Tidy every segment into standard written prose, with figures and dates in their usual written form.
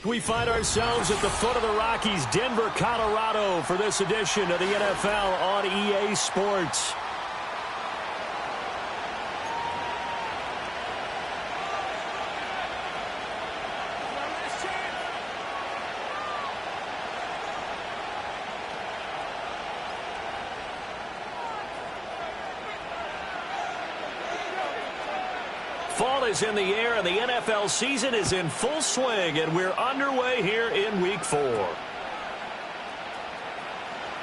We find ourselves at the foot of the Rockies, Denver, Colorado, for this edition of the NFL on EA Sports. Fall is in the air, and the NFL season is in full swing, and we're underway here in Week 4.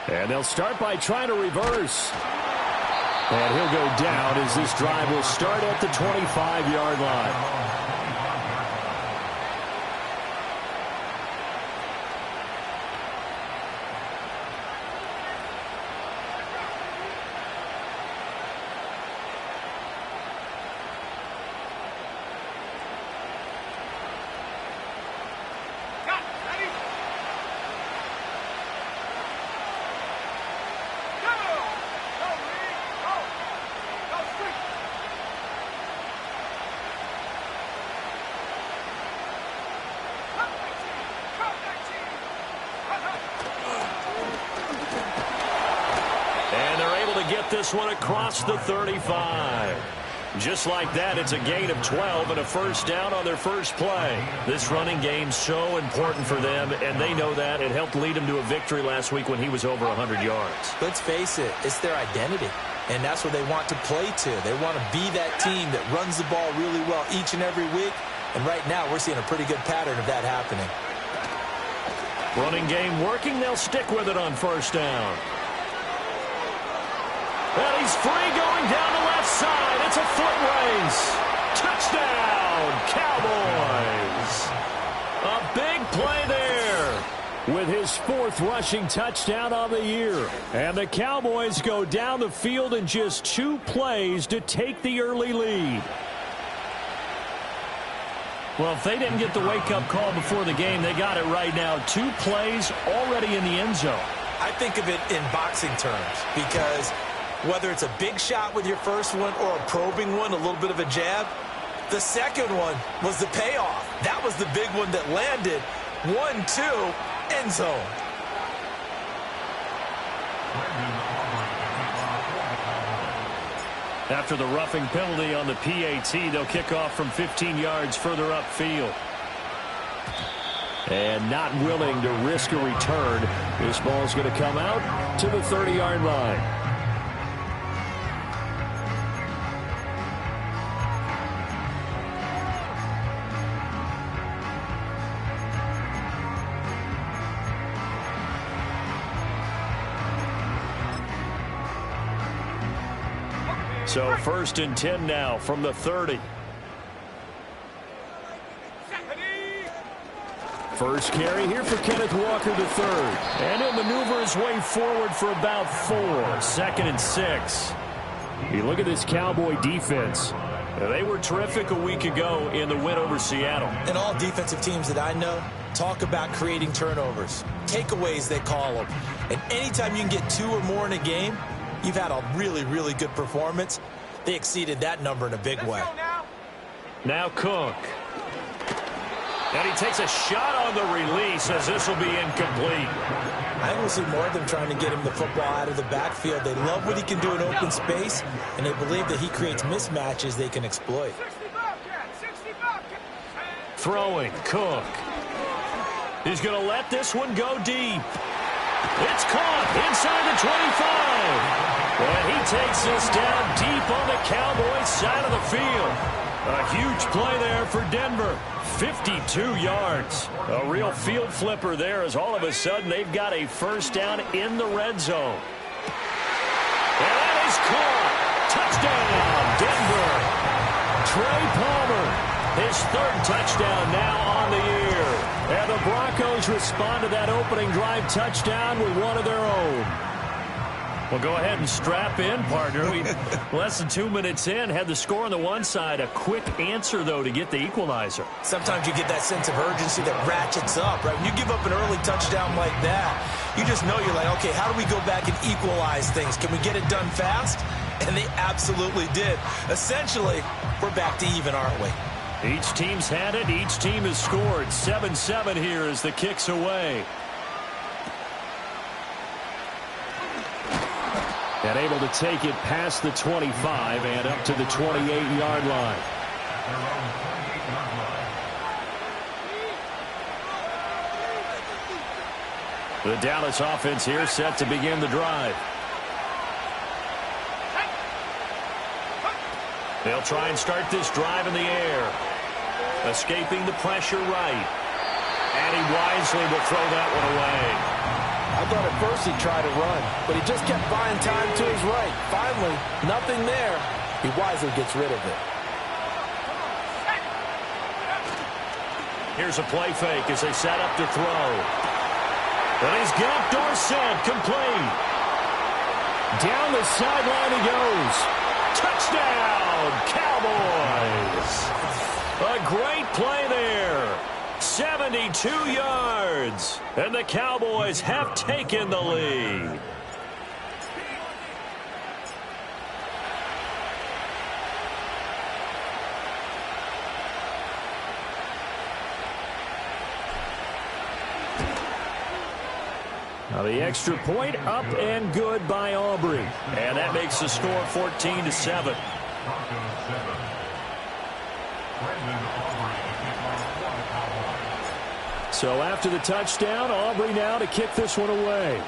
And they'll start by trying to reverse. And he'll go down as this drive will start at the 25-yard line. This one across the 35. Just like that, it's a gain of 12 and a first down on their first play. This running game's so important for them, and they know that. It helped lead them to a victory last week when he was over 100 yards. Let's face it, it's their identity, and that's what they want to play to. They want to be that team that runs the ball really well each and every week, and right now we're seeing a pretty good pattern of that happening. Running game working, they'll stick with it on first down. And he's free going down the left side. It's a foot race. Touchdown, Cowboys. A big play there with his fourth rushing touchdown on the year. And the Cowboys go down the field in just 2 plays to take the early lead. Well, if they didn't get the wake-up call before the game, they got it right now. 2 plays already in the end zone. I think of it in boxing terms because whether it's a big shot with your first one or a probing one, a little bit of a jab, the second one was the payoff. That was the big one that landed. 1-2, end zone. After the roughing penalty on the PAT, they'll kick off from 15 yards further upfield. And not willing to risk a return, this ball's going to come out to the 30-yard line. So 1st and 10 now from the 30. First carry here for Kenneth Walker III. And he'll maneuver his way forward for about 4. 2nd and 6. You look at this Cowboy defense. They were terrific a week ago in the win over Seattle. And all defensive teams that I know talk about creating turnovers. Takeaways, they call them. And anytime you can get 2 or more in a game, you've had a really, really good performance. They exceeded that number in a big way. Now Cook. And he takes a shot on the release as this will be incomplete. I think we'll see more of them trying to get him the football out of the backfield. They love what he can do in open space, and they believe that he creates mismatches they can exploit. Throwing, Cook. He's going to let this one go deep. It's caught inside the 25. And he takes this down deep on the Cowboys side of the field. A huge play there for Denver. 52 yards. A real field flipper there as all of a sudden they've got a first down in the red zone. And that is caught. Touchdown, Denver. Trey Palmer, his 3rd touchdown now on the year. And the Broncos respond to that opening drive touchdown with one of their own. Well, go ahead and strap in, partner. We less than 2 minutes in, had the score on the one side. A quick answer, though, to get the equalizer. Sometimes you get that sense of urgency that ratchets up, right? When you give up an early touchdown like that, you just know you're like, okay, how do we go back and equalize things? Can we get it done fast? And they absolutely did. Essentially, we're back to even, aren't we? Each team's had it. Each team has scored. 7-7 here as the kick's away. And able to take it past the 25 and up to the 28-yard line. The Dallas offense here set to begin the drive. They'll try and start this drive in the air. Escaping the pressure right. And he wisely will throw that one away. I thought at first he'd try to run, but he just kept buying time to his right. Finally, nothing there. He wisely gets rid of it. Here's a play fake as they set up to throw. And he's got Dorsett complete. Down the sideline he goes. Touchdown, Cowboys. A great play there. 72 yards. And the Cowboys have taken the lead. Now the extra point up and good by Aubrey. And that makes the score 14-7. So after the touchdown, Aubrey now to kick this one away.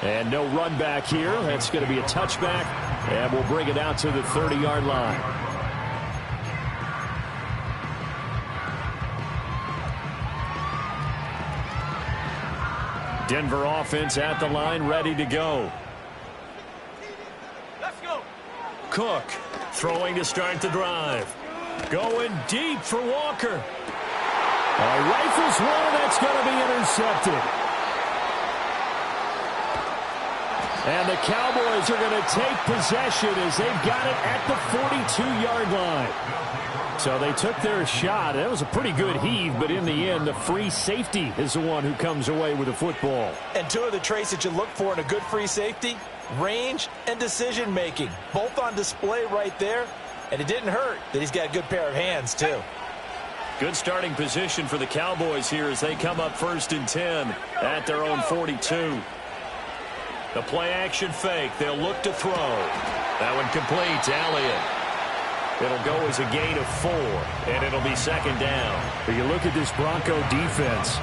And no run back here. That's going to be a touchback. And we'll bring it out to the 30-yard line. Denver offense at the line, ready to go. Let's go. Cook throwing to start the drive. Going deep for Walker. Rifles one, that's going to be intercepted. And the Cowboys are going to take possession as they've got it at the 42-yard line. So they took their shot. That was a pretty good heave, but in the end, the free safety is the one who comes away with the football. And two of the traits that you look for in a good free safety, range and decision-making, both on display right there. And it didn't hurt that he's got a good pair of hands, too. Good starting position for the Cowboys here as they come up 1st and 10 at their own 42. The play-action fake. They'll look to throw. That one complete to Elliott. It'll go as a gain of 4, and it'll be 2nd down. But you look at this Bronco defense.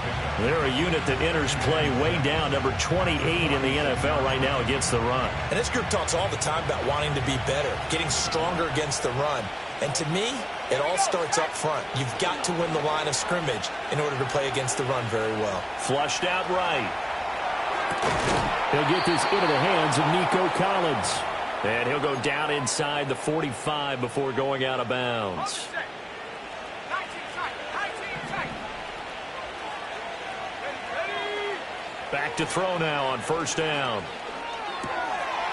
They're a unit that enters play way down, number 28 in the NFL right now against the run. And this group talks all the time about wanting to be better, getting stronger against the run. And to me, it all starts up front. You've got to win the line of scrimmage in order to play against the run very well. Flushed out right. He'll get this into the hands of Nico Collins. And he'll go down inside the 45 before going out of bounds. Back to throw now on 1st down.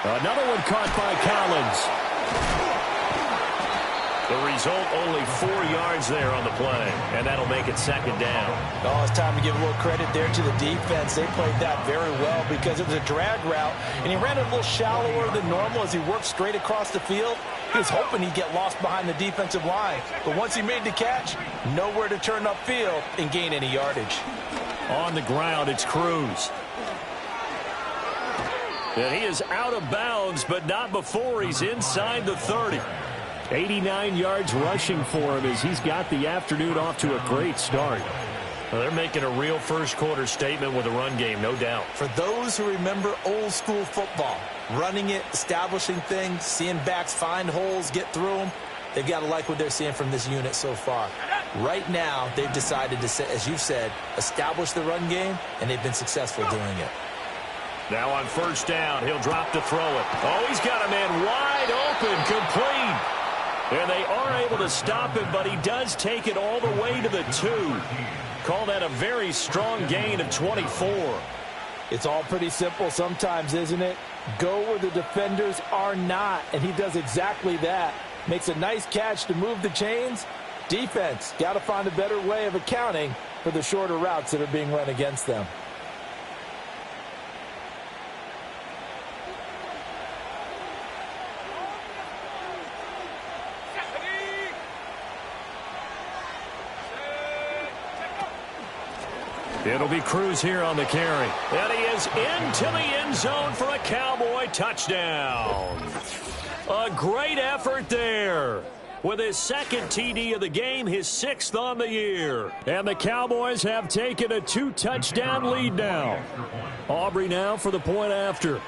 Another one caught by Collins. The result, only 4 yards there on the play, and that'll make it 2nd down. Oh, it's time to give a little credit there to the defense. They played that very well because it was a drag route, and he ran it a little shallower than normal as he worked straight across the field. He was hoping he'd get lost behind the defensive line, but once he made the catch, nowhere to turn upfield and gain any yardage. On the ground, it's Cruz. And he is out of bounds, but not before he's inside the 30. 89 yards rushing for him as he's got the afternoon off to a great start. Well, they're making a real first-quarter statement with a run game, no doubt. For those who remember old-school football, running it, establishing things, seeing backs find holes, get through them, they've got to like what they're seeing from this unit so far. Right now, they've decided to, as you've said, establish the run game, and they've been successful doing it. Now on 1st down, he'll drop to throw it. Oh, he's got a man wide open, complete. And they are able to stop him, but he does take it all the way to the 2. Call that a very strong gain of 24. It's all pretty simple sometimes, isn't it? Go where the defenders are not, and he does exactly that. Makes a nice catch to move the chains. Defense, got to find a better way of accounting for the shorter routes that are being run against them. It'll be Cruz here on the carry. And he is into the end zone for a Cowboy touchdown. A great effort there. With his second TD of the game, his 6th on the year. And the Cowboys have taken a 2-touchdown lead now. Aubrey now for the point after.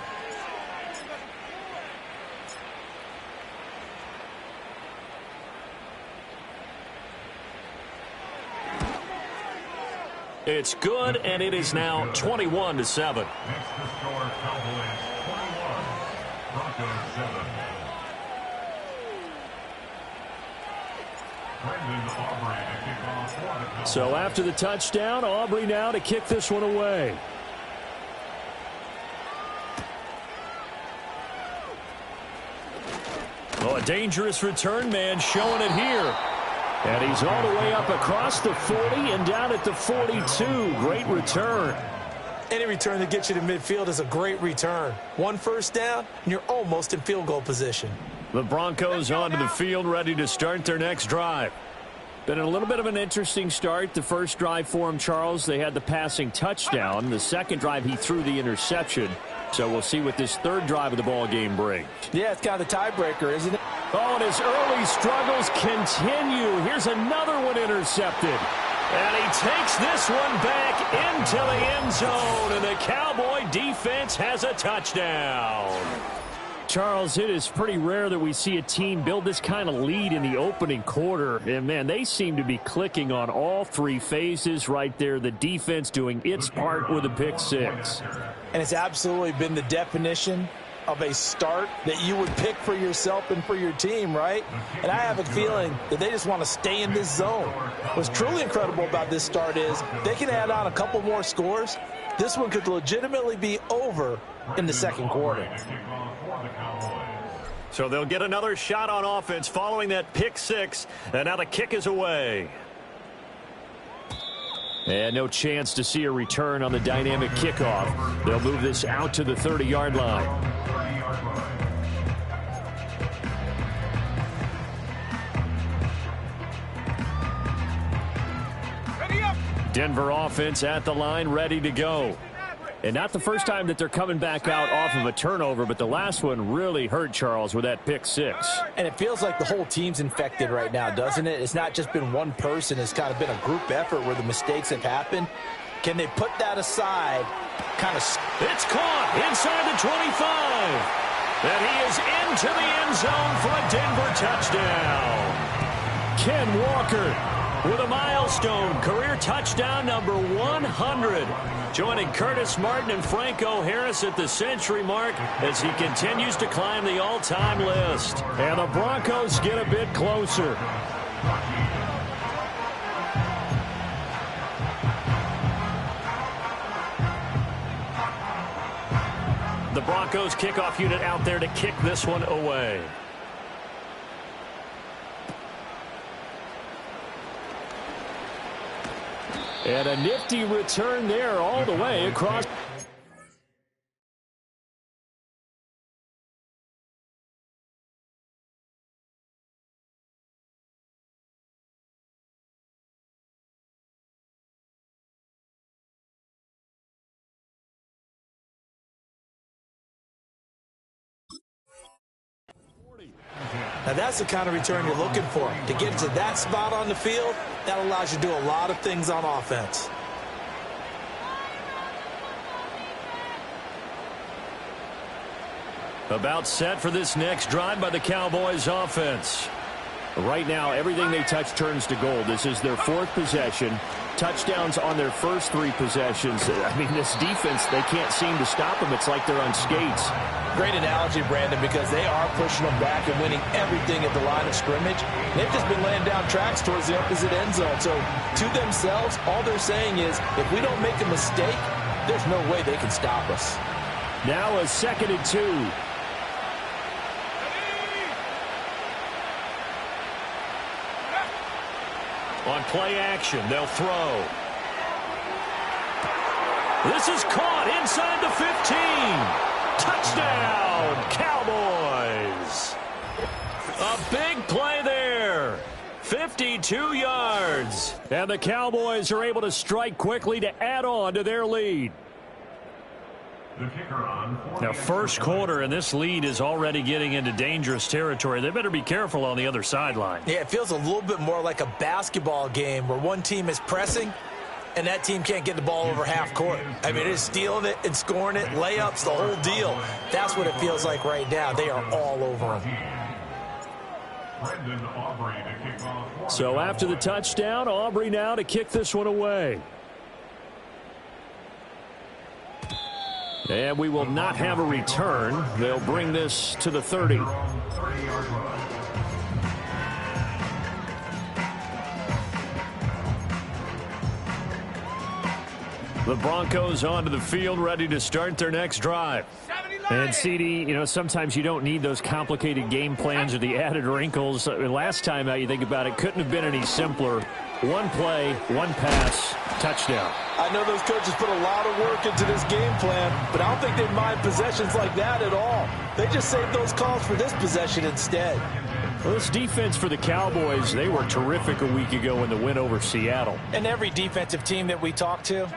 It's good, and it is now 21-7. Next to score, Cowboys 21, Broncos 7. So after the touchdown, Aubrey now to kick this one away. Oh, a dangerous return man showing it here. And he's all the way up across the 40 and down at the 42. Great return. Any return that gets you to midfield is a great return. 1 first down, and you're almost in field goal position. The Broncos onto the field, ready to start their next drive. Been a little bit of an interesting start. The first drive for him, Charles, they had the passing touchdown. The second drive, he threw the interception. So we'll see what this third drive of the ball game brings. Yeah, it's kind of the tiebreaker, isn't it? Oh, and his early struggles continue. Here's another one intercepted. And he takes this one back into the end zone, and the Cowboy defense has a touchdown. Charles, it is pretty rare that we see a team build this kind of lead in the opening quarter. And, man, they seem to be clicking on all 3 phases right there. The defense doing its part with a pick 6. And it's absolutely been the definition of a start that you would pick for yourself and for your team, right? And I have a feeling that they just want to stay in this zone. What's truly incredible about this start is they can add on a couple more scores. This one could legitimately be over in the second quarter. So they'll get another shot on offense following that pick 6, and now the kick is away. And no chance to see a return on the dynamic kickoff. They'll move this out to the 30-yard line. Denver offense at the line, ready to go. And not the first time that they're coming back out off of a turnover, but the last one really hurt, Charles, with that pick 6. And it feels like the whole team's infected right now, doesn't it? It's not just been one person. It's kind of been a group effort where the mistakes have happened. Can they put that aside? It's caught inside the 25. And he is into the end zone for a Denver touchdown. Ken Walker with a milestone career touchdown number 100. Joining Curtis Martin and Franco Harris at the century mark as he continues to climb the all-time list. And the Broncos get a bit closer. The Broncos kickoff unit out there to kick this one away. And a nifty return there all the way across. Now that's the kind of return you're looking for. To get to that spot on the field, that allows you to do a lot of things on offense. About set for this next drive by the Cowboys offense. Right now, everything they touch turns to gold. This is their 4th possession. Touchdowns on their first 3 possessions. I mean, this defense, they can't seem to stop them. It's like they're on skates. Great analogy, Brandon, because they are pushing them back and winning everything at the line of scrimmage. They've just been laying down tracks towards the opposite end zone. So to themselves, all they're saying is, if we don't make a mistake, there's no way they can stop us. Now a 2nd and 2. On play action, they'll throw. This is caught inside the 15. Touchdown, Cowboys. A big play there. 52 yards. And the Cowboys are able to strike quickly to add on to their lead. Now, first quarter, and this lead is already getting into dangerous territory. They better be careful on the other sideline. Yeah, it feels a little bit more like a basketball game where one team is pressing and that team can't get the ball over half court. I mean, it is stealing it and scoring it, layups, the whole deal. That's what it feels like right now. They are all over them. So after the touchdown, Aubrey now to kick this one away. And we will not have a return. They'll bring this to the 30. The Broncos onto the field, ready to start their next drive. And, CD, you know, sometimes you don't need those complicated game plans or the added wrinkles. Last time out, you think about it, couldn't have been any simpler. One play, one pass, touchdown. I know those coaches put a lot of work into this game plan, but I don't think they mind possessions like that at all. They just saved those calls for this possession instead. Well, this defense for the Cowboys, they were terrific a week ago in the win over Seattle. And every defensive team that we talk to,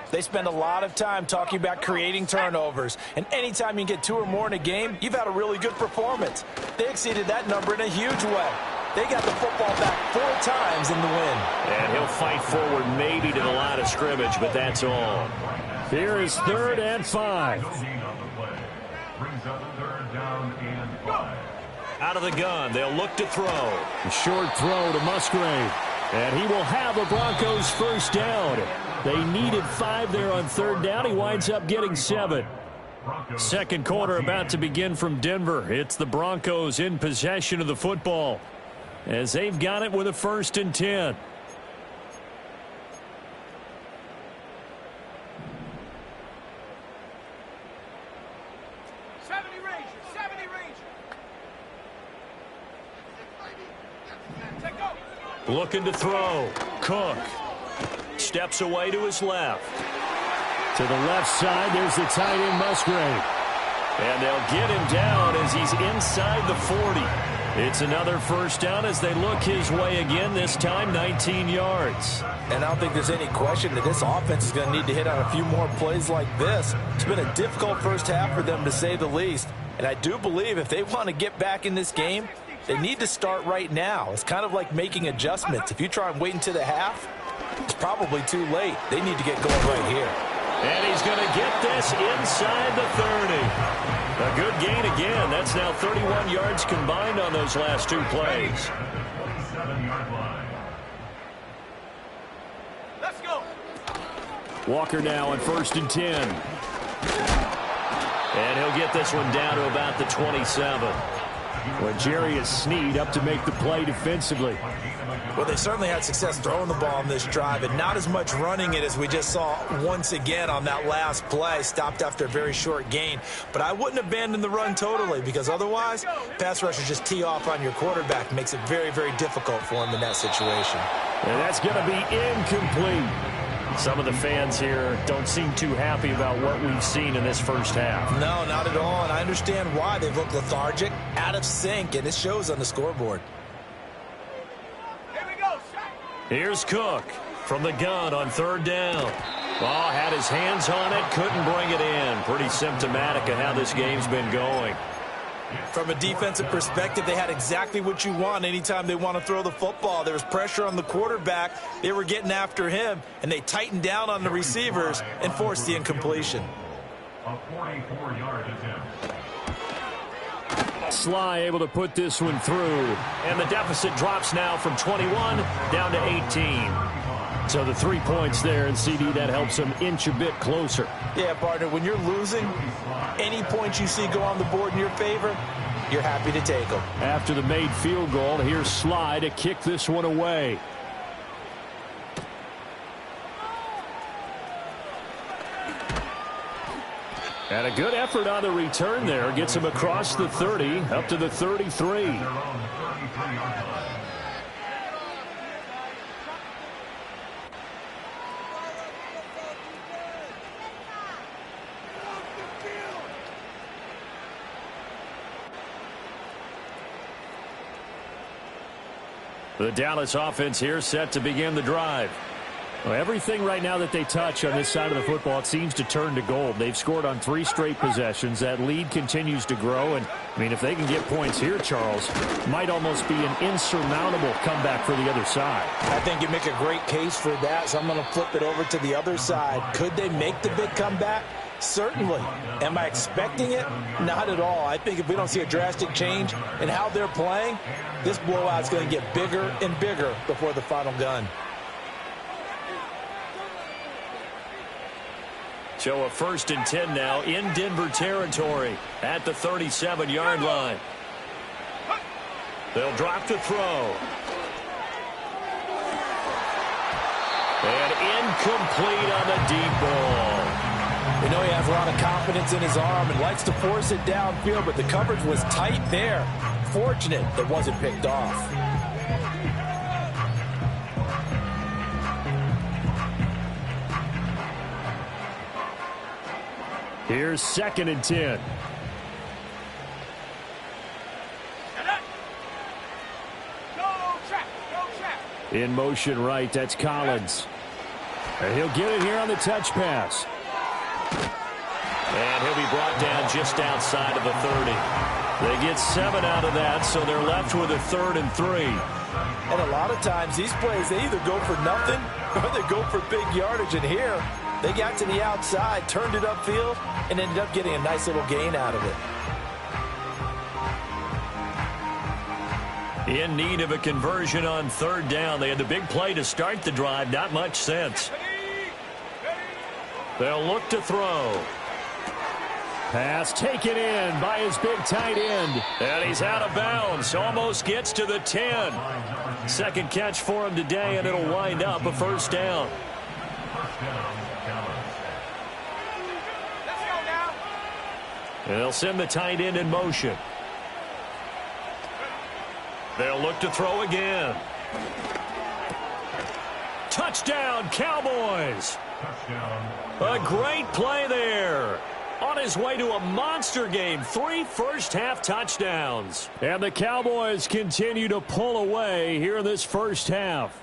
they spend a lot of time talking about creating turnovers. And anytime you get 2 or more in a game, you've had a really good performance. They exceeded that number in a huge way. They got the football back 4 times in the win. And he'll fight forward maybe to the line of scrimmage, but that's all. Here is 3rd and 5. Out of the gun, they'll look to throw. A short throw to Musgrave. And he will have the Broncos first down. They needed 5 there on 3rd down. He winds up getting 7. Second quarter about to begin from Denver. It's the Broncos in possession of the football as they've got it with a 1st and 10. Looking to throw. Cook steps away to his left. To the left side, there's the tight end Musgrave. And they'll get him down as he's inside the 40. It's another first down as they look his way again, this time 19 yards. And I don't think there's any question that this offense is going to need to hit on a few more plays like this. It's been a difficult first half for them, to say the least. And I do believe if they want to get back in this game, they need to start right now. It's kind of like making adjustments. If you try and wait until the half, it's probably too late. They need to get going right here. And he's going to get this inside the 30. A good gain again. That's now 31 yards combined on those last 2 plays. Let's go. Walker now on 1st and 10. And he'll get this one down to about the 27. L'Jarius Sneed up to make the play defensively. Well, they certainly had success throwing the ball on this drive, and not as much running it as we just saw once again on that last play. Stopped after a very short gain. But I wouldn't abandon the run totally, because otherwise, pass rushers just tee off on your quarterback. Makes it very, very difficult for him in that situation. And that's going to be incomplete. Some of the fans here don't seem too happy about what we've seen in this first half. No, not at all, and I understand why. They've looked lethargic, out of sync, and it shows on the scoreboard. Here we go. Here's Cook from the gun on 3rd down. Oh, had his hands on it, couldn't bring it in. Pretty symptomatic of how this game's been going. From a defensive perspective, they had exactly what you want anytime they want to throw the football. There was pressure on the quarterback. They were getting after him, and they tightened down on the receivers and forced the incompletion. A 44-yard attempt. Sly able to put this one through. And the deficit drops now from 21 down to 18. So the 3 points there, and CD, that helps them inch a bit closer. Yeah, partner, when you're losing, any points you see go on the board in your favor, you're happy to take them. After the made field goal, here's Sly to kick this one away. And a good effort on the return there. Gets him across the 30, up to the 33. The Dallas offense here set to begin the drive. Well, everything right now that they touch on this side of the football, it seems to turn to gold. They've scored on 3 straight possessions. That lead continues to grow. And, I mean, if they can get points here, Charles, might almost be an insurmountable comeback for the other side. I think you make a great case for that, so I'm going to flip it over to the other side. Could they make the big comeback? Certainly. Am I expecting it? Not at all. I think if we don't see a drastic change in how they're playing, this blowout is going to get bigger and bigger before the final gun. So a 1st and 10 now in Denver territory at the 37-yard line. They'll drop to throw. And incomplete on the deep ball. You know he has a lot of confidence in his arm and likes to force it downfield, but the coverage was tight there. Fortunate it wasn't picked off. Here's 2nd and 10. In motion right, that's Collins. And he'll get it here on the touch pass. And he'll be brought down just outside of the 30. They get 7 out of that, so they're left with a 3rd and 3. And a lot of times these plays, they either go for nothing or they go for big yardage. And here, they got to the outside, turned it upfield, and ended up getting a nice little gain out of it. In need of a conversion on 3rd down. They had the big play to start the drive. Not much sense. They'll look to throw. Pass taken in by his big tight end. And he's out of bounds. Almost gets to the 10. 2nd catch for him today, and it'll wind up a 1st down. And they'll send the tight end in motion. They'll look to throw again. Touchdown, Cowboys. A great play there. On his way to a monster game. 3 first-half touchdowns. And the Cowboys continue to pull away here in this first half.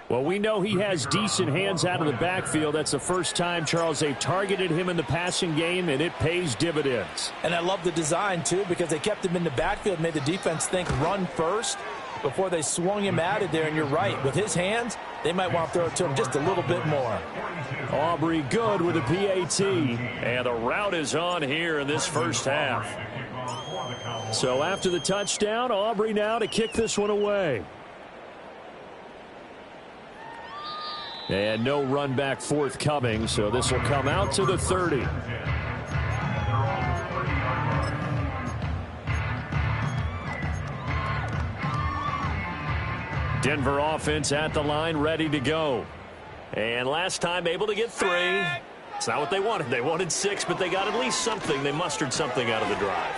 Well, we know he has decent hands out of the backfield. That's the first time, Charles, they've targeted him in the passing game, and it pays dividends. And I love the design, too, because they kept him in the backfield, made the defense think run first before they swung him out of there. And you're right, with his hands, they might want to throw it to him just a little bit more. Aubrey good with a PAT. And the route is on here in this first half. So after the touchdown, Aubrey now to kick this one away. And no run back forthcoming, so this will come out to the 30. Denver offense at the line, ready to go. And last time able to get 3. It's not what they wanted. They wanted 6, but they got at least something. They mustered something out of the drive.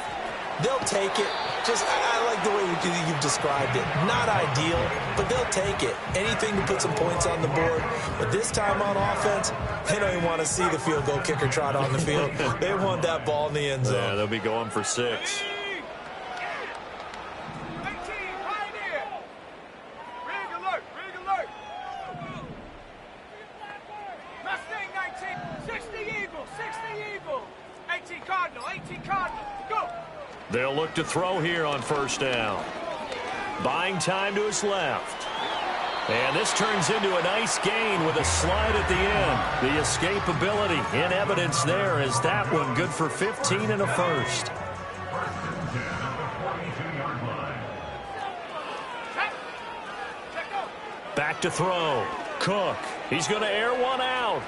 They'll take it. I like the way you've described it. Not ideal, but they'll take it. Anything to put some points on the board. But this time on offense, they don't even want to see the field goal kicker trot on the field. They want that ball in the end zone. Yeah, they'll be going for 6. They'll look to throw here on 1st down. Buying time to his left. And this turns into a nice gain with a slide at the end. The escapability in evidence there is that one good for 15 and a 1st. Back to throw. Cook. He's going to air one out.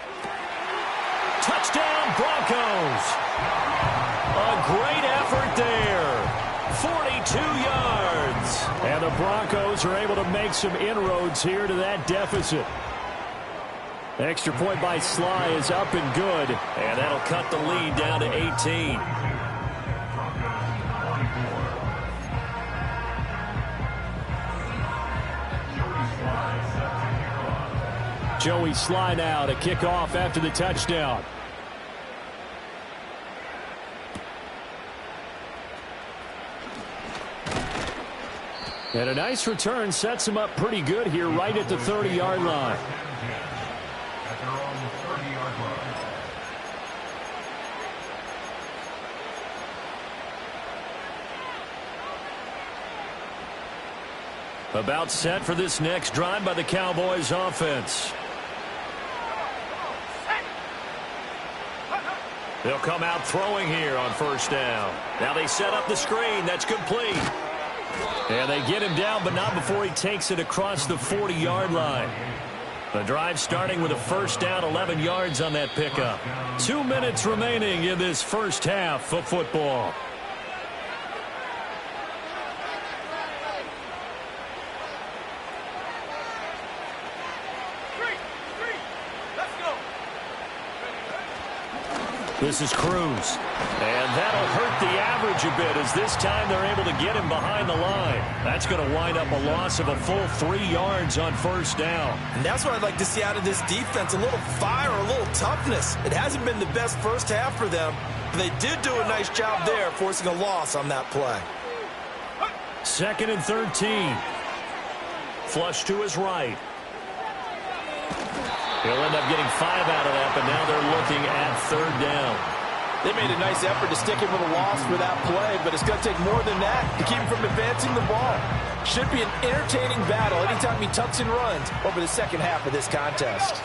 Touchdown, Broncos. A great effort there. 42 yards. And the Broncos are able to make some inroads here to that deficit. Extra point by Sly is up and good. And that'll cut the lead down to 18. Joey Sly now to kick off after the touchdown. And a nice return sets him up pretty good here right at the 30-yard line. At their own 30-yard line. About set for this next drive by the Cowboys offense. They'll come out throwing here on first down. Now they set up the screen. That's complete. And they get him down, but not before he takes it across the 40-yard line. The drive starting with a first down, 11 yards on that pickup. 2 minutes remaining in this first half of football. This is Cruz. And that'll hurt the average a bit as this time they're able to get him behind the line. That's going to wind up a loss of a full 3 yards on first down. And that's what I'd like to see out of this defense, a little fire, a little toughness. It hasn't been the best first half for them, but they did do a nice job there forcing a loss on that play. 2nd and 13. Flush to his right. He'll end up getting 5 out of that, but now they're looking at 3rd down. They made a nice effort to stick him with a loss for that play, but it's going to take more than that to keep him from advancing the ball. Should be an entertaining battle anytime he tucks and runs over the second half of this contest.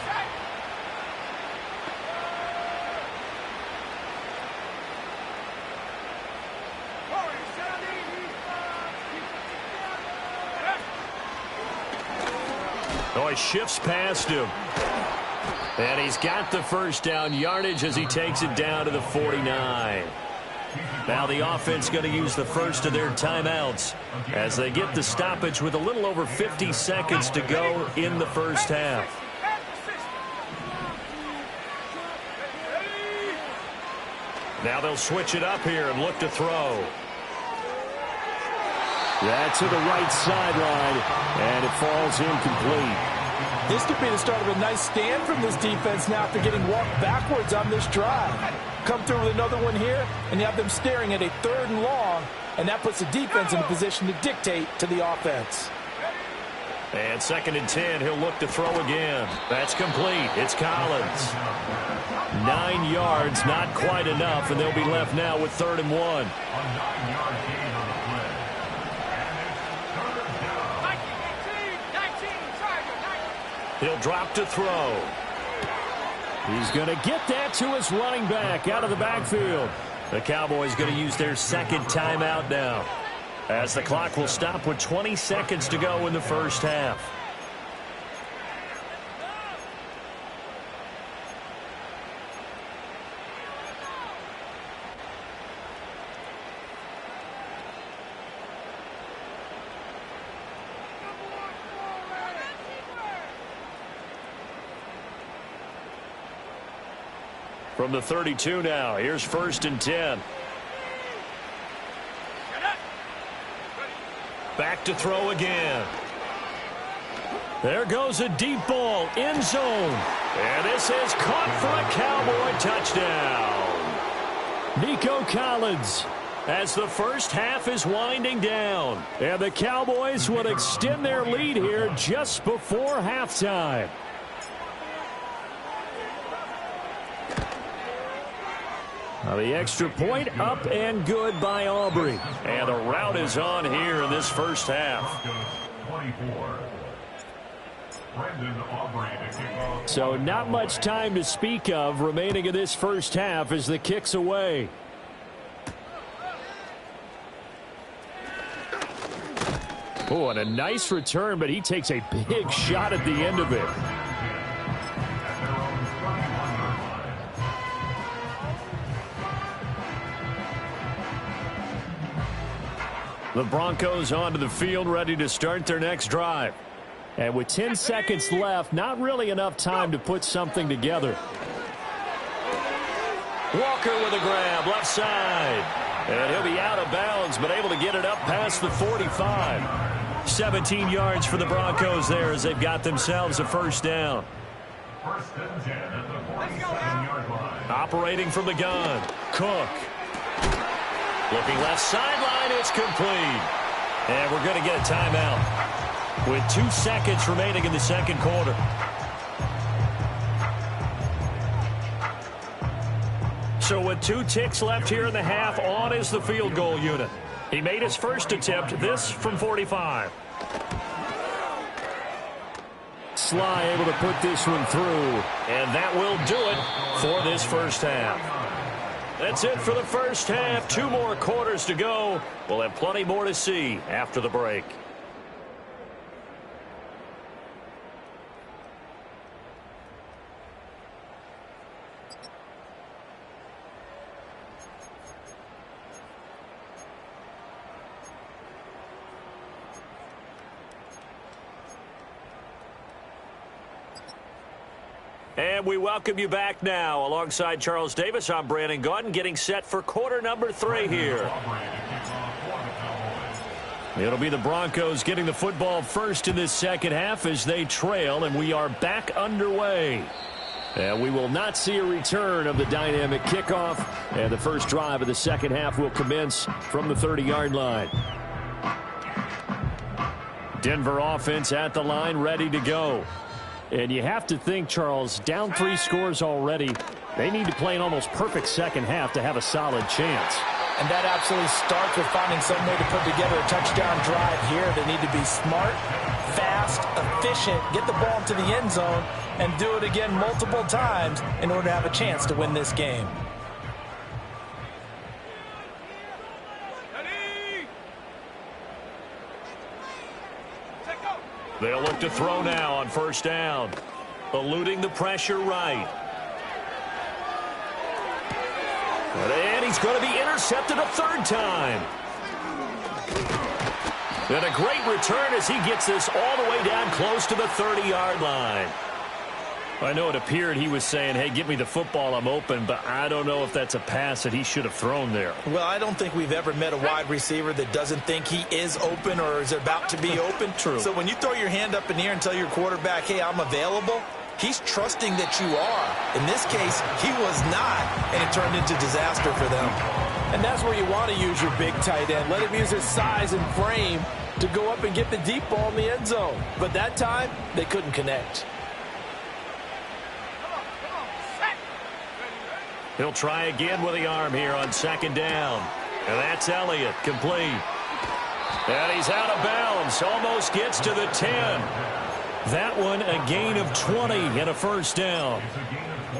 Oh, he shifts past him. And he's got the first down yardage as he takes it down to the 49. Now the offense going to use the first of their timeouts as they get the stoppage with a little over 50 seconds to go in the first half. Now they'll switch it up here and look to throw. That's to the right sideline, and it falls incomplete. This could be the start of a nice stand from this defense now after getting walked backwards on this drive. Come through with another one here, and you have them staring at a 3rd and long, and that puts the defense in a position to dictate to the offense. And 2nd and 10, he'll look to throw again. That's complete. It's Collins. 9 yards, not quite enough, and they'll be left now with 3rd and 1. A 9-yard gain on the play. He'll drop to throw. He's going to get that to his running back out of the backfield. The Cowboys going to use their 2nd timeout now, as the clock will stop with 20 seconds to go in the first half. From the 32 now, here's 1st and 10. Back to throw again. There goes a deep ball, end zone. And this is caught for a Cowboy touchdown. Nico Collins, as the first half is winding down. And the Cowboys will extend their lead here just before halftime. Now the extra point up and good by Aubrey. And the route is on here in this first half. 24. Brendan Aubrey to kick off. So not much time to speak of remaining in this first half as the kick's away. Oh, and a nice return, but he takes a big shot at the end of it. The Broncos onto the field, ready to start their next drive. And with 10 seconds left, not really enough time to put something together. Walker with a grab, left side. And he'll be out of bounds, but able to get it up past the 45. 17 yards for the Broncos there as they've got themselves a first down. 1st and 10 at the 47-yard line. Operating from the gun, Cook. Looking left sideline, it's complete. And we're going to get a timeout with 2 seconds remaining in the second quarter. So with 2 ticks left here in the half, on is the field goal unit. He made his first attempt, this from 45. Sly able to put this one through, and that will do it for this first half. That's it for the first half. 2 more quarters to go. We'll have plenty more to see after the break. And we welcome you back now. Alongside Charles Davis, I'm Brandon Gaudin, getting set for quarter number 3 here. It'll be the Broncos getting the football first in this second half as they trail, and we are back underway. And we will not see a return of the dynamic kickoff, and the first drive of the second half will commence from the 30-yard line. Denver offense at the line, ready to go. And you have to think, Charles, down 3 scores already. They need to play an almost perfect second half to have a solid chance. And that absolutely starts with finding some way to put together a touchdown drive here. They need to be smart, fast, efficient, get the ball into the end zone, and do it again multiple times in order to have a chance to win this game. They'll look to throw now on first down. Eluding the pressure right. And he's going to be intercepted a 3rd time. And a great return as he gets this all the way down close to the 30-yard line. I know it appeared he was saying, hey, give me the football, I'm open, but I don't know if that's a pass that he should have thrown there. Well, I don't think we've ever met a wide receiver that doesn't think he is open or is about to be open. True. So when you throw your hand up in the air and tell your quarterback, hey, I'm available, he's trusting that you are. In this case, he was not, and it turned into disaster for them. And that's where you want to use your big tight end. Let him use his size and frame to go up and get the deep ball in the end zone. But that time, they couldn't connect. He'll try again with the arm here on 2nd down. And that's Elliott, complete. And he's out of bounds, almost gets to the 10. That one a gain of 20 and a first down.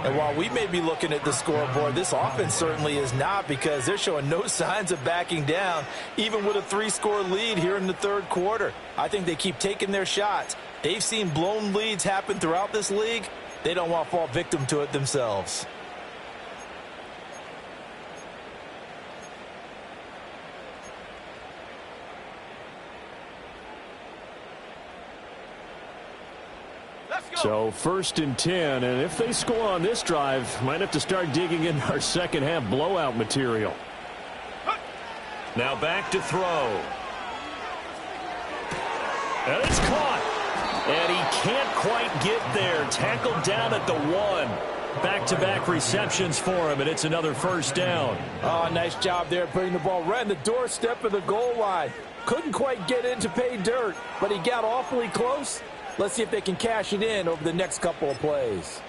And while we may be looking at the scoreboard, this offense certainly is not, because they're showing no signs of backing down, even with a 3-score lead here in the 3rd quarter. I think they keep taking their shots. They've seen blown leads happen throughout this league. They don't want to fall victim to it themselves. So 1st and 10, and if they score on this drive, might have to start digging in our second half blowout material. Now back to throw. And it's caught. And he can't quite get there. Tackled down at the 1. Back-to-back receptions for him, and it's another first down. Oh, nice job there putting the ball right in the doorstep of the goal line. Couldn't quite get in to pay dirt, but he got awfully close. Let's see if they can cash it in over the next couple of plays.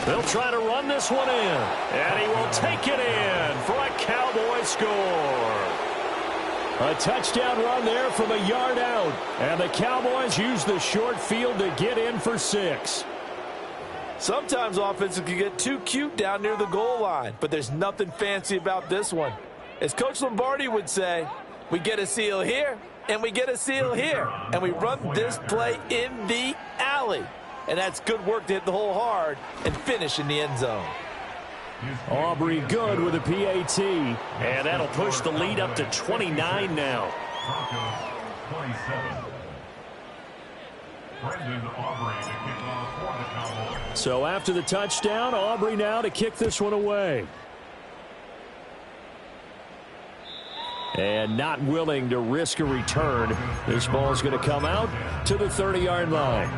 They'll try to run this one in, and he will take it in for a Cowboy score. A touchdown run there from a yard out, and the Cowboys use the short field to get in for 6. Sometimes offenses can get too cute down near the goal line, but there's nothing fancy about this one. As Coach Lombardi would say, we get a seal here, and we get a seal here, and we run this play in the alley. And that's good work to hit the hole hard and finish in the end zone. Aubrey good with a PAT, and that'll push the lead up to 29 now. So after the touchdown, Aubrey now to kick this one away. And not willing to risk a return. This ball is going to come out to the 30-yard line.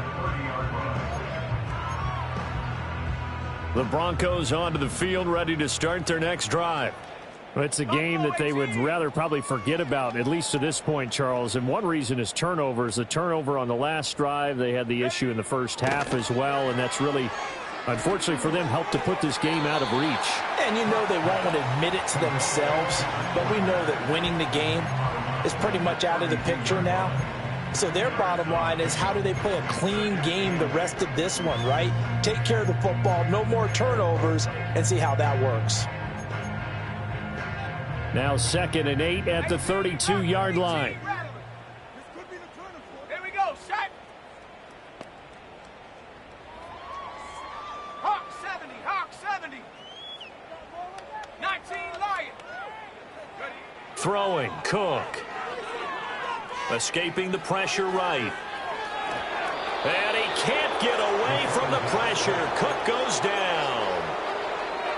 The Broncos onto the field, ready to start their next drive. It's a game that they would rather probably forget about, at least to this point, Charles. And one reason is turnovers. The turnover on the last drive, they had the issue in the first half as well, and that's really, unfortunately for them, helped to put this game out of reach. And you know they won't admit it to themselves, but we know that winning the game is pretty much out of the picture now. So their bottom line is, how do they play a clean game the rest of this one, right? Take care of the football, no more turnovers, and see how that works. Now 2nd and 8 at the 32-yard line. Here we go, set. Hawk 70, Hawk 70. 19 Lion. Throwing, Cook. Escaping the pressure right. And he can't get away from the pressure. Cook goes down.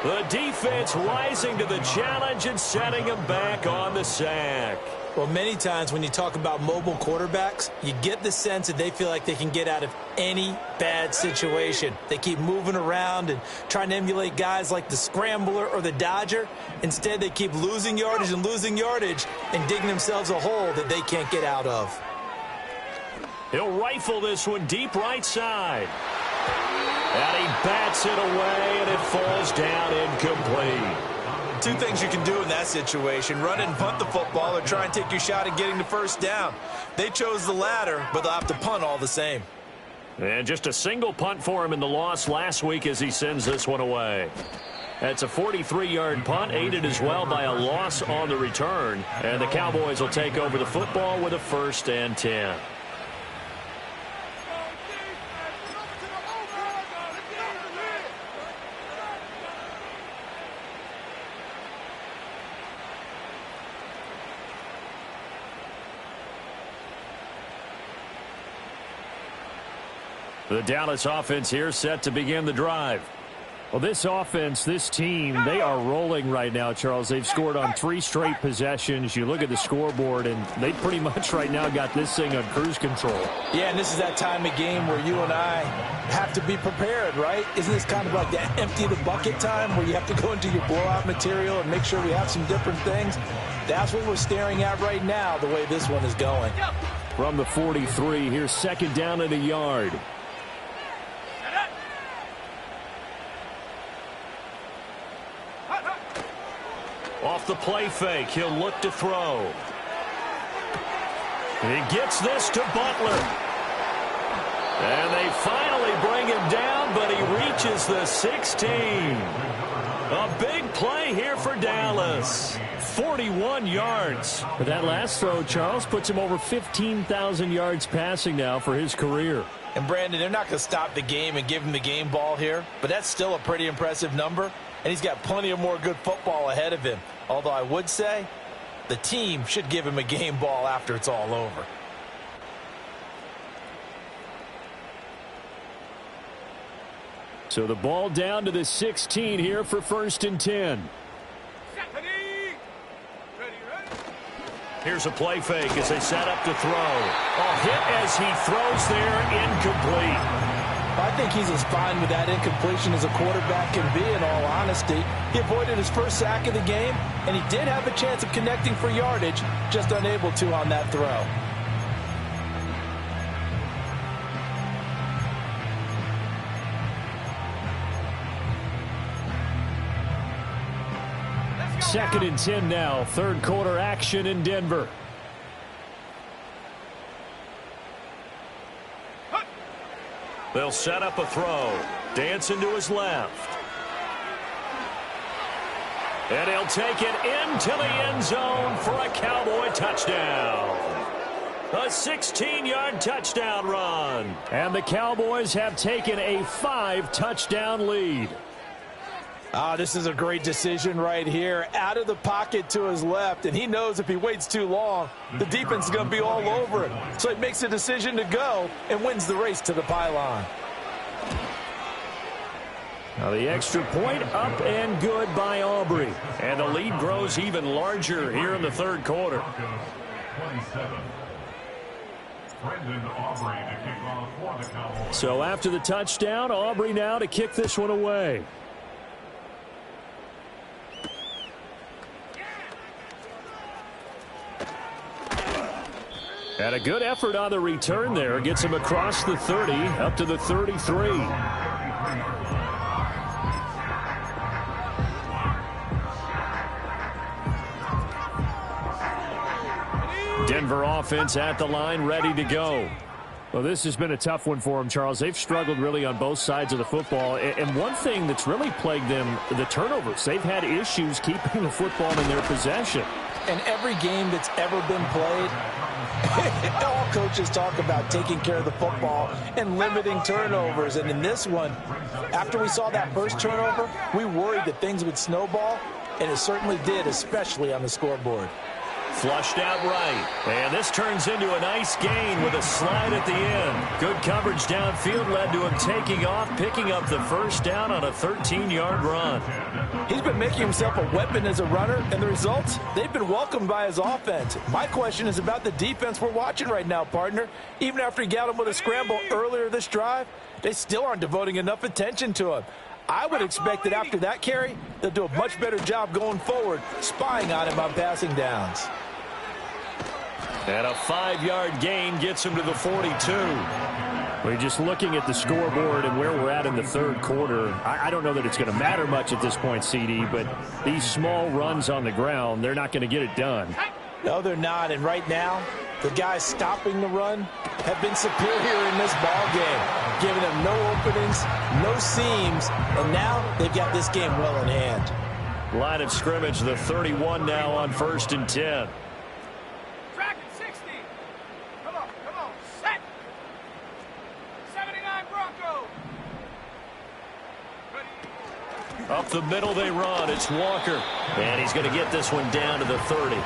The defense rising to the challenge and setting him back on the sack. Well, many times when you talk about mobile quarterbacks, you get the sense that they feel like they can get out of any bad situation. They keep moving around and trying to emulate guys like the Scrambler or the Dodger. Instead, they keep losing yardage and digging themselves a hole that they can't get out of. He'll rifle this one deep right side. And he bats it away, and it falls down incomplete. Two things you can do in that situation: run and punt the football, or try and take your shot at getting the first down. They chose the latter, but they'll have to punt all the same. And just a single punt for him in the loss last week as he sends this one away. That's a 43-yard punt, aided as well by a loss on the return. And the Cowboys will take over the football with a 1st and 10. The Dallas offense here set to begin the drive. Well, this offense, this team, they are rolling right now, Charles. They've scored on 3 straight possessions. You look at the scoreboard, and they pretty much right now got this thing on cruise control. Yeah, and this is that time of game where you and I have to be prepared, right? Isn't this kind of like that empty the bucket time where you have to go into your blowout material and make sure we have some different things? That's what we're staring at right now, the way this one is going. From the 43, here's 2nd down and a yard. Off the play fake, he'll look to throw. He gets this to Butler. And they finally bring him down, but he reaches the 16. A big play here for Dallas. 41 yards. But that last throw, Charles, puts him over 15,000 yards passing now for his career. And, Brandon, they're not going to stop the game and give him the game ball here, but that's still a pretty impressive number. And he's got plenty of more good football ahead of him. Although I would say the team should give him a game ball after it's all over. So the ball down to the 16 here for 1st and 10. Here's a play fake as they set up to throw. A hit as he throws there, incomplete. I think he's as fine with that incompletion as a quarterback can be, in all honesty. He avoided his first sack of the game, and he did have a chance of connecting for yardage, just unable to on that throw. Second and 10 now. 3rd quarter action in Denver. They'll set up a throw. Dancing to his left. And he'll take it into the end zone for a Cowboy touchdown. A 16-yard touchdown run. And the Cowboys have taken a 5-touchdown lead. This is a great decision right here. Out of the pocket to his left, and he knows if he waits too long, the defense is going to be all over it. So he makes a decision to go and wins the race to the pylon. Now the extra point up and good by Aubrey. And the lead grows even larger here in the third quarter. 27. Brendan Aubrey to kick off for the Cowboys. So after the touchdown, Aubrey now to kick this one away. And a good effort on the return there. Gets him across the 30, up to the 33. Denver offense at the line, ready to go. Well, this has been a tough one for them, Charles. They've struggled really on both sides of the football. And one thing that's really plagued them, the turnovers. They've had issues keeping the football in their possession. And every game that's ever been played, all coaches talk about taking care of the football and limiting turnovers. And in this one, after we saw that first turnover, we worried that things would snowball, and it certainly did, especially on the scoreboard. Flushed out right. And this turns into a nice gain with a slide at the end. Good coverage downfield led to him taking off, picking up the first down on a 13-yard run. He's been making himself a weapon as a runner, and the results, they've been welcomed by his offense. My question is about the defense we're watching right now, partner. Even after he got him with a scramble earlier this drive, they still aren't devoting enough attention to him. I would expect that after that carry, they'll do a much better job going forward, spying on him on passing downs. And a 5-yard gain gets him to the 42. We're just looking at the scoreboard and where we're at in the third quarter. I don't know that it's going to matter much at this point, CD, but these small runs on the ground, they're not going to get it done. No, they're not. And right now, the guys stopping the run have been superior in this ball game, giving them no openings, no seams, and now they've got this game well in hand. Line of scrimmage, the 31 now on 1st and 10. Track at 60. Come on, set. 79 Broncos. Ready. Up the middle they run. It's Walker. And he's going to get this one down to the 30.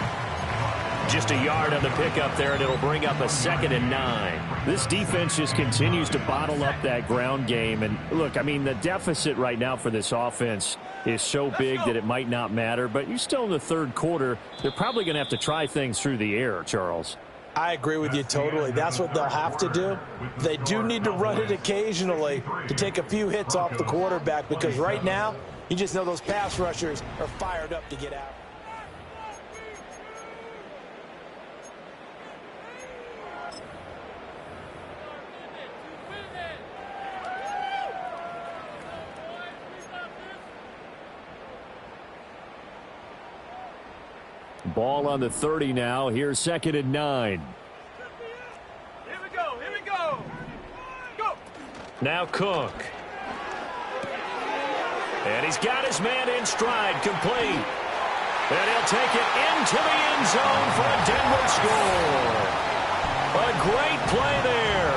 Just a yard on the pickup there, and it'll bring up a 2nd and 9. This defense just continues to bottle up that ground game. And look, I mean, the deficit right now for this offense is so big that it might not matter. But you're still in the third quarter. They're probably going to have to try things through the air, Charles. I agree with you totally. That's what they'll have to do. They do need to run it occasionally to take a few hits off the quarterback, because right now, you just know those pass rushers are fired up to get out. Ball on the 30 now. Here's 2nd and 9. Here we go. Go. Now Cook. And he's got his man in stride, complete. And he'll take it into the end zone for a Denver score. A great play there.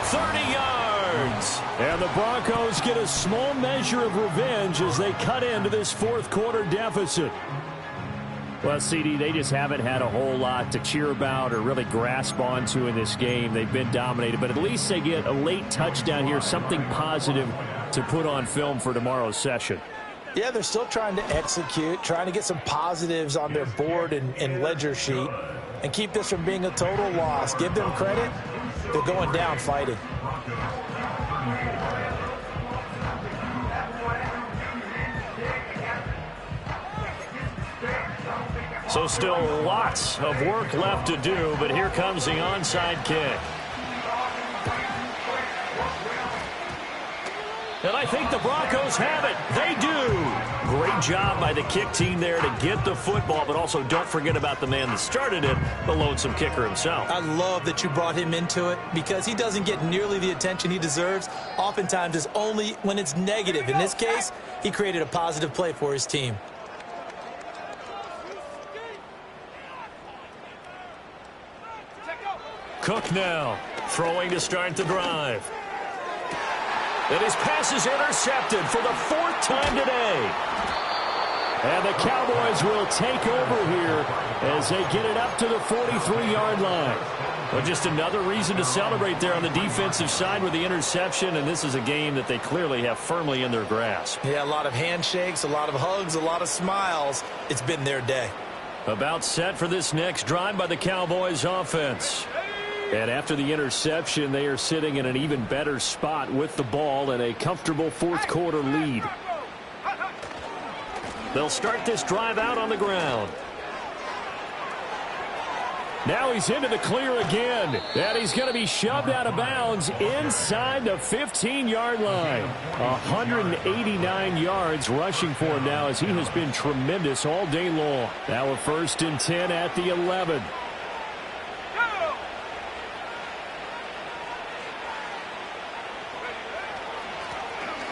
30 yards. And the Broncos get a small measure of revenge as they cut into this fourth quarter deficit. Well, CD, they just haven't had a whole lot to cheer about or really grasp onto in this game. They've been dominated, but at least they get a late touchdown here, something positive to put on film for tomorrow's session. Yeah, they're still trying to execute, trying to get some positives on their board and ledger sheet and keep this from being a total loss. Give them credit. They're going down fighting. So still lots of work left to do, but here comes the onside kick. And I think the Broncos have it. They do. Great job by the kick team there to get the football, but also don't forget about the man that started it, the lonesome kicker himself. I love that you brought him into it, because he doesn't get nearly the attention he deserves. Oftentimes it's only when it's negative. In this case, he created a positive play for his team. Cook now, throwing to start the drive. And his pass is intercepted for the 4th time today. And the Cowboys will take over here as they get it up to the 43-yard line. Well, just another reason to celebrate there on the defensive side with the interception, and this is a game that they clearly have firmly in their grasp. Yeah, a lot of handshakes, a lot of hugs, a lot of smiles. It's been their day. About set for this next drive by the Cowboys offense. And after the interception, they are sitting in an even better spot with the ball and a comfortable fourth-quarter lead. They'll start this drive out on the ground. Now he's into the clear again, and he's going to be shoved out of bounds inside the 15-yard line. 189 yards rushing for him now as he has been tremendous all day long. Now a 1st and 10 at the 11.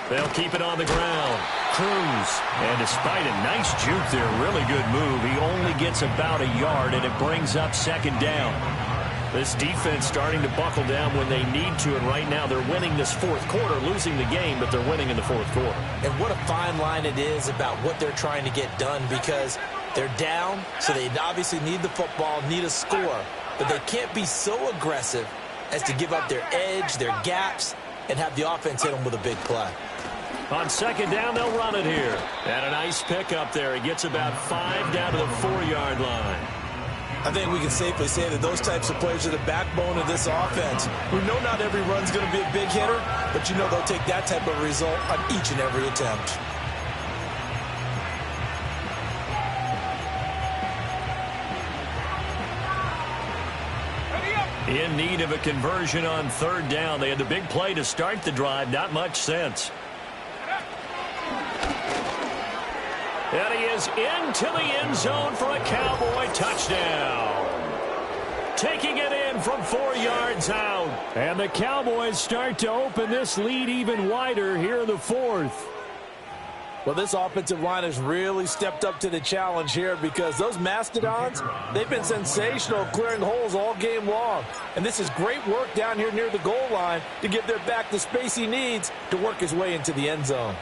They'll keep it on the ground. Cruz. And despite a nice juke there, really good move, he only gets about a yard, and it brings up 2nd down. This defense starting to buckle down when they need to, and right now they're winning this 4th quarter, losing the game, but they're winning in the 4th quarter. And what a fine line it is about what they're trying to get done, because they're down, so they obviously need the football, need a score, but they can't be so aggressive as to give up their edge, their gaps, and have the offense hit them with a big play. On 2nd down, they'll run it here. And a nice pickup there. He gets about 5 down to the 4-yard line. I think we can safely say that those types of plays are the backbone of this offense. We know not every run's going to be a big hitter, but you know they'll take that type of result on each and every attempt. In need of a conversion on 3rd down. They had the big play to start the drive. Not much sense. And he is into the end zone for a Cowboy touchdown. Taking it in from 4 yards out. And the Cowboys start to open this lead even wider here in the 4th. Well, this offensive line has really stepped up to the challenge here because those Mastodons, they've been sensational clearing holes all game long. And this is great work down here near the goal line to give their back the space he needs to work his way into the end zone.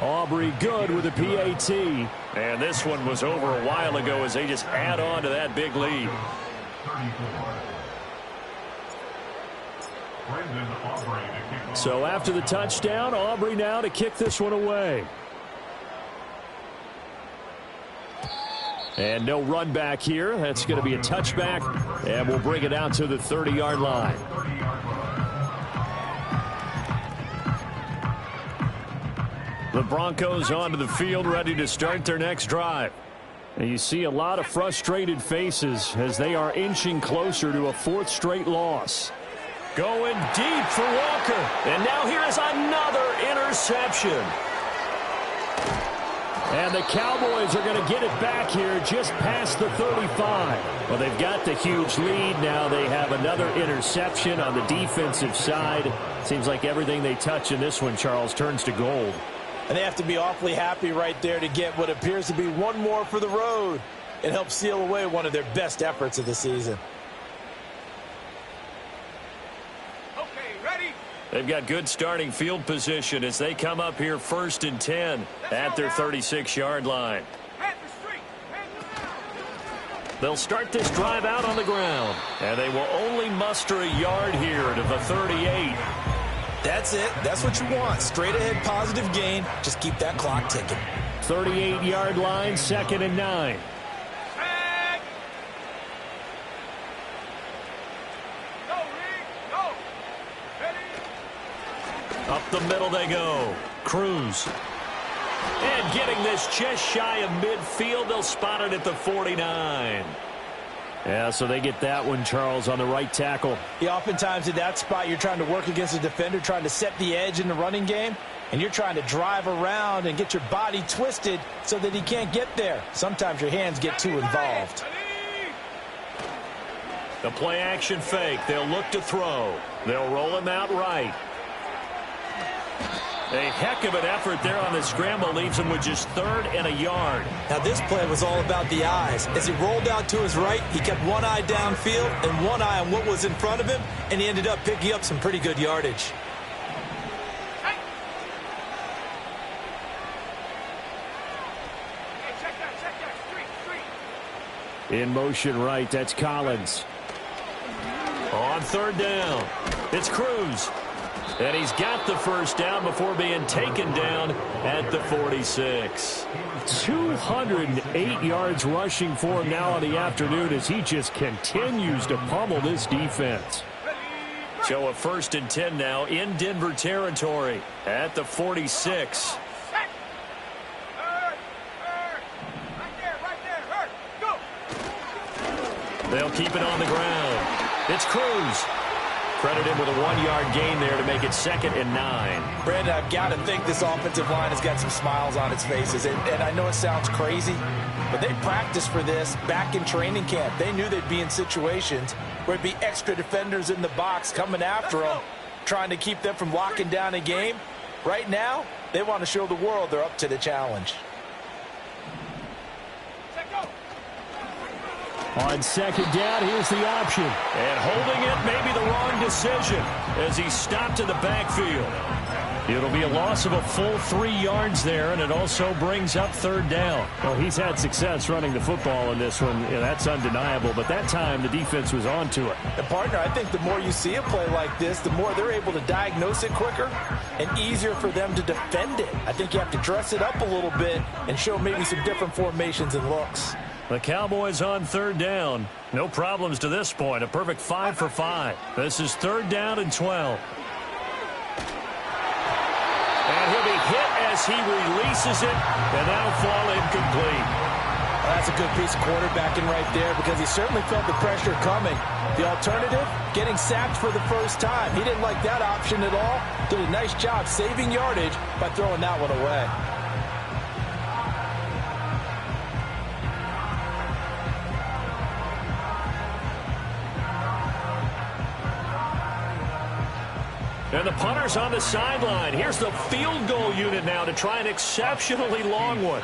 Aubrey good with a PAT. And this one was over a while ago as they just add on to that big lead. So after the touchdown, Aubrey now to kick this one away. And no run back here. That's going to be a touchback. And we'll bring it out to the 30-yard line. The Broncos onto the field, ready to start their next drive. And you see a lot of frustrated faces as they are inching closer to a 4th straight loss. Going deep for Walker. And now here is another interception. And the Cowboys are going to get it back here just past the 35. Well, they've got the huge lead. Now they have another interception on the defensive side. Seems like everything they touch in this one, Charles, turns to gold. And they have to be awfully happy right there to get what appears to be one more for the road. It helps seal away one of their best efforts of the season. Okay, ready? They've got good starting field position as they come up here 1st and 10 at their 36-yard line. They'll start this drive out on the ground. And they will only muster a yard here to the 38. That's it. That's what you want. Straight ahead positive gain. Just keep that clock ticking. 38-yard line, 2nd and 9. Go, Reed. Go. Ready? Up the middle they go. Cruz. And getting this just shy of midfield. They'll spot it at the 49. Yeah, so they get that one, Charles, on the right tackle. Yeah, oftentimes in that spot, you're trying to work against a defender, trying to set the edge in the running game, and you're trying to drive around and get your body twisted so that he can't get there. Sometimes your hands get too involved. The play action fake. They'll look to throw. They'll roll him out right. A heck of an effort there on the scramble leaves him with just 3rd and a yard. Now this play was all about the eyes. As he rolled out to his right, he kept one eye downfield and one eye on what was in front of him, and he ended up picking up some pretty good yardage. Check that street. In motion right, that's Collins. On third down, it's Cruz. And he's got the first down before being taken down at the 46. 208 yards rushing for him now in the afternoon as he just continues to pummel this defense. So a 1st and 10 now in Denver territory at the 46. Set. Right there. Hurt. Go. They'll keep it on the ground. It's Cruz. Credit him with a 1-yard gain there to make it 2nd and 9. Brandon, I've got to think this offensive line has got some smiles on its faces. And I know it sounds crazy, but they practiced for this back in training camp. They knew they'd be in situations where there'd be extra defenders in the box coming after them, trying to keep them from locking down a game. Right now, they want to show the world they're up to the challenge. On 2nd down, here's the option. And holding it may be the wrong decision as he stopped in the backfield. It'll be a loss of a full 3 yards there, and it also brings up 3rd down. Well, he's had success running the football in this one. Yeah, that's undeniable, but that time the defense was on to it. And, partner, I think the more you see a play like this, the more they're able to diagnose it quicker and easier for them to defend it. I think you have to dress it up a little bit and show maybe some different formations and looks. The Cowboys on 3rd down. No problems to this point. A perfect 5 for 5. This is 3rd down and 12. And he'll be hit as he releases it, and that'll fall incomplete. That's a good piece of quarterbacking right there because he certainly felt the pressure coming. The alternative, getting sacked for the first time. He didn't like that option at all. Did a nice job saving yardage by throwing that one away. And the punter's on the sideline. Here's the field goal unit now to try an exceptionally long one.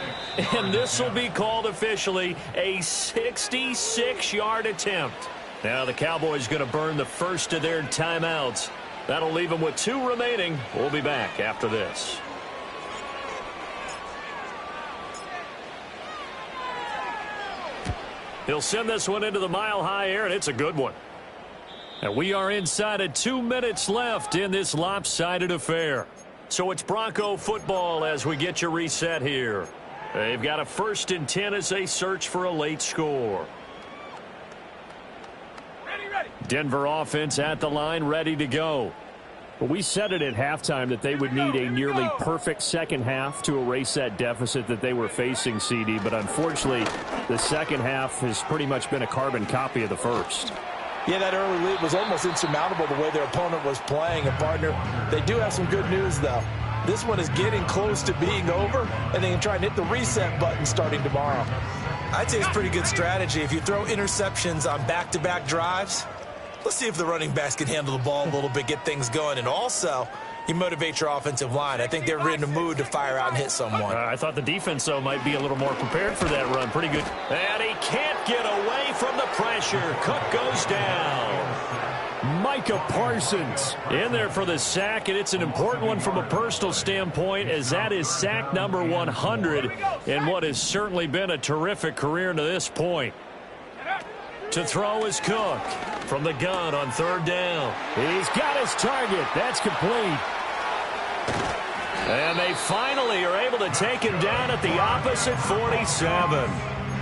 And this will be called officially a 66-yard attempt. Now the Cowboys going to burn the first of their timeouts. That'll leave them with 2 remaining. We'll be back after this. He'll send this one into the mile-high air, and it's a good one. And we are inside of 2 minutes left in this lopsided affair. So it's Bronco football as we get you reset here. They've got a 1st and 10 as they search for a late score. Ready. Denver offense at the line, ready to go. Well, we said it at halftime that they would need a nearly perfect second half to erase that deficit that they were facing, CD. But unfortunately, the second half has pretty much been a carbon copy of the first. Yeah, that early lead was almost insurmountable the way their opponent was playing. And, partner, they do have some good news, though. This one is getting close to being over, and they can try and hit the reset button starting tomorrow. I'd say it's pretty good strategy. If you throw interceptions on back-to-back drives, let's see if the running backs can handle the ball a little bit, get things going. And also, you motivate your offensive line. I think they're in the mood to fire out and hit someone. I thought the defense, though, might be a little more prepared for that run. Pretty good. And he can't get away from the pressure. Cook goes down. Micah Parsons in there for the sack, and it's an important one from a personal standpoint as that is sack number 100 in what has certainly been a terrific career to this point. To throw is Cook from the gun on 3rd down. He's got his target. That's complete. And they finally are able to take him down at the opposite 47.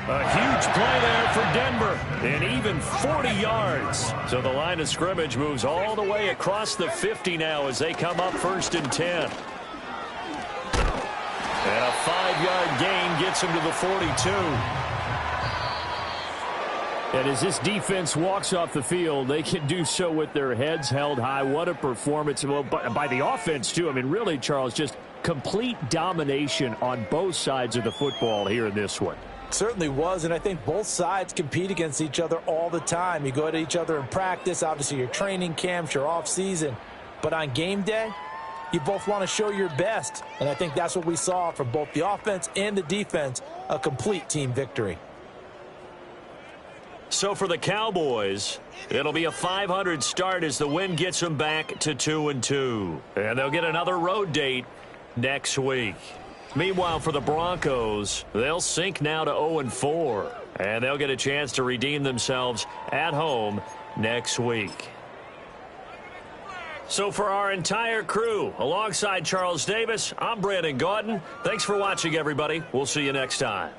A huge play there for Denver, and even 40 yards. So the line of scrimmage moves all the way across the 50 now as they come up 1st and 10. And a 5-yard gain gets him to the 42. And as this defense walks off the field, they can do so with their heads held high. What a performance by the offense, too. I mean, really, Charles, just complete domination on both sides of the football here in this one. Certainly was, and I think both sides compete against each other all the time. You go at each other in practice, obviously your training camps, your off-season. But on game day, you both want to show your best. And I think that's what we saw from both the offense and the defense, a complete team victory. So for the Cowboys, it'll be a 500 start as the win gets them back to 2-2. And they'll get another road date next week. Meanwhile, for the Broncos, they'll sink now to 0-4, and they'll get a chance to redeem themselves at home next week. So for our entire crew, alongside Charles Davis, I'm Brandon Gaudin. Thanks for watching, everybody. We'll see you next time.